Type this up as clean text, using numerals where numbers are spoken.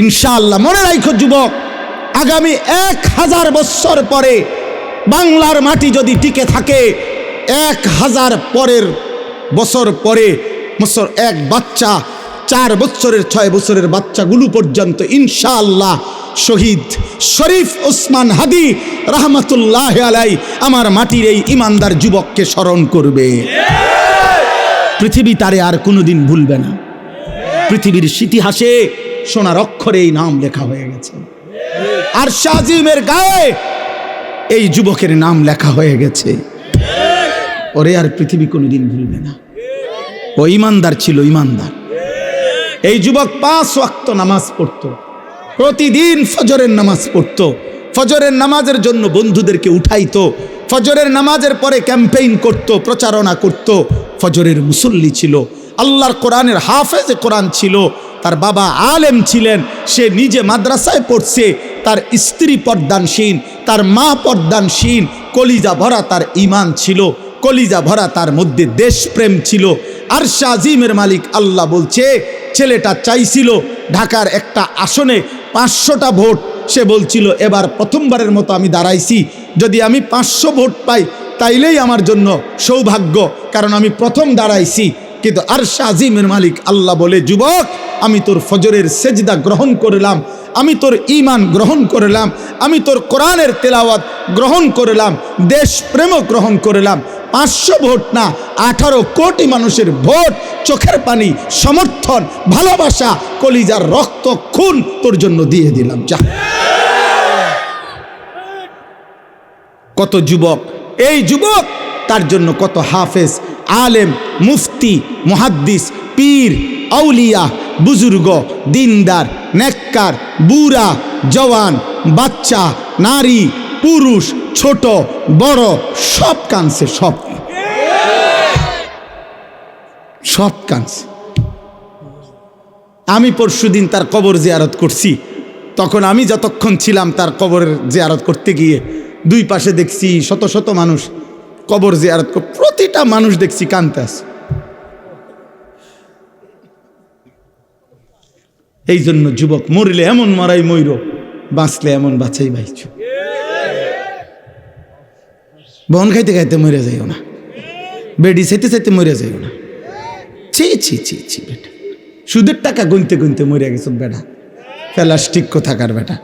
ইনশাআল্লাহ মনে রাখো যুবক, আগামী 1000 বছর পরে বাংলার মাটি যদি টিকে থাকে, 1000 বছর পরে এক বাচ্চা 4 বছরের 6 বছরের বাচ্চাগুলো পর্যন্ত ইনশাআল্লাহ শহীদ শরীফ ওসমান হাদি রহমতুল্লাহ আলাই আমার মাটির এই ইমানদার যুবককে স্মরণ করবে। পৃথিবী তারে আর কোনোদিন ভুলবে না। পৃথিবীর ইতিহাসে সোনার অক্ষরে এই নাম লেখা হয়ে গেছে। আর শাহজিমের গায়ে এই যুবকের নাম লেখা হয়ে গেছে। ওরে আর পৃথিবী কোনোদিন ভুলবে না। ও ইমানদার ছিল, ইমানদার। এই যুবক 5 ওয়াক্ত নামাজ পড়তো, প্রতিদিন ফজরের নামাজ পড়তো, ফজরের নামাজের জন্য বন্ধুদেরকে উঠাইতো, ফজরের নামাজের পরে ক্যাম্পেইন করত, প্রচারণা করত। ফজরের মুসল্লি ছিল, আল্লাহর কোরআনের হাফেজ কোরআন ছিল, তার বাবা আলেম ছিলেন, সে নিজে মাদ্রাসায় পড়ছে, তার স্ত্রী পর্দানশীল, তার মা পর্দানশীল, কলিজা ভরা তার ঈমান ছিল, কলিজা ভরা তার মধ্যে দেশপ্রেম ছিল। আর শাহজিমের মালিক আল্লাহ বলছে, ছেলেটা চাইছিল ঢাকার একটা আসনে 500টা ভোট। সে বলছিল এবার প্রথমবারের মতো আমি দাঁড়াইছি, যদি আমি 500 ভোট পাই তাইলেই আমার জন্য সৌভাগ্য, কারণ আমি প্রথম দাঁড়াইছি। কিন্তু আর শাহজিমের মালিক আল্লাহ বলে, যুবক আমি তোর ফজরের সেজদা গ্রহণ করলাম, আমি তোর ঈমান গ্রহণ করলাম, আমি তোর কোরআনের তেলাওয়াত গ্রহণ করলাম, দেশপ্রেমও গ্রহণ করলাম। 500 ভোট না, 18 কোটি মানুষের ভোট, চোখের পানি, সমর্থন, ভালোবাসা, কলিজার রক্ত, খুন তোর জন্য দিয়ে দিলাম। যা। কত যুবক, এই যুবক তার জন্য কত হাফেজ, আলেম, মুফতি, মুহাদ্দিস, পীর, আউলিয়া, বুজুর্গ, দিনদার, নেককার, বুড়া, জওয়ান, বাচ্চা, নারী, পুরুষ, ছোট বড়, সব কাঁদছে, সব কাঁদছে। আমি পরশুদিন তার কবর জিয়ারত করছি। তখন আমি যতক্ষণ ছিলাম তার কবরের জিয়ারত করতে গিয়ে 2 পাশে দেখছি শত শত মানুষ কবর জিয়ারত করে, প্রতিটা মানুষ দেখছি কাঁদতে আছে। এই জন্য যুবক, মরলে এমন মরাই মইর, বাঁচলে এমন বাঁচাই বাইছ। বন খাইতে খাইতে মরে যাইও না, বেডি চাইতে চাইতে মরে যাইও না। ছি ছি ছি ছি বেটা, সুদের টাকা গুনতে গুনতে মরে গেছ বেটা, প্লাস্টিক কোথাকার বেটা।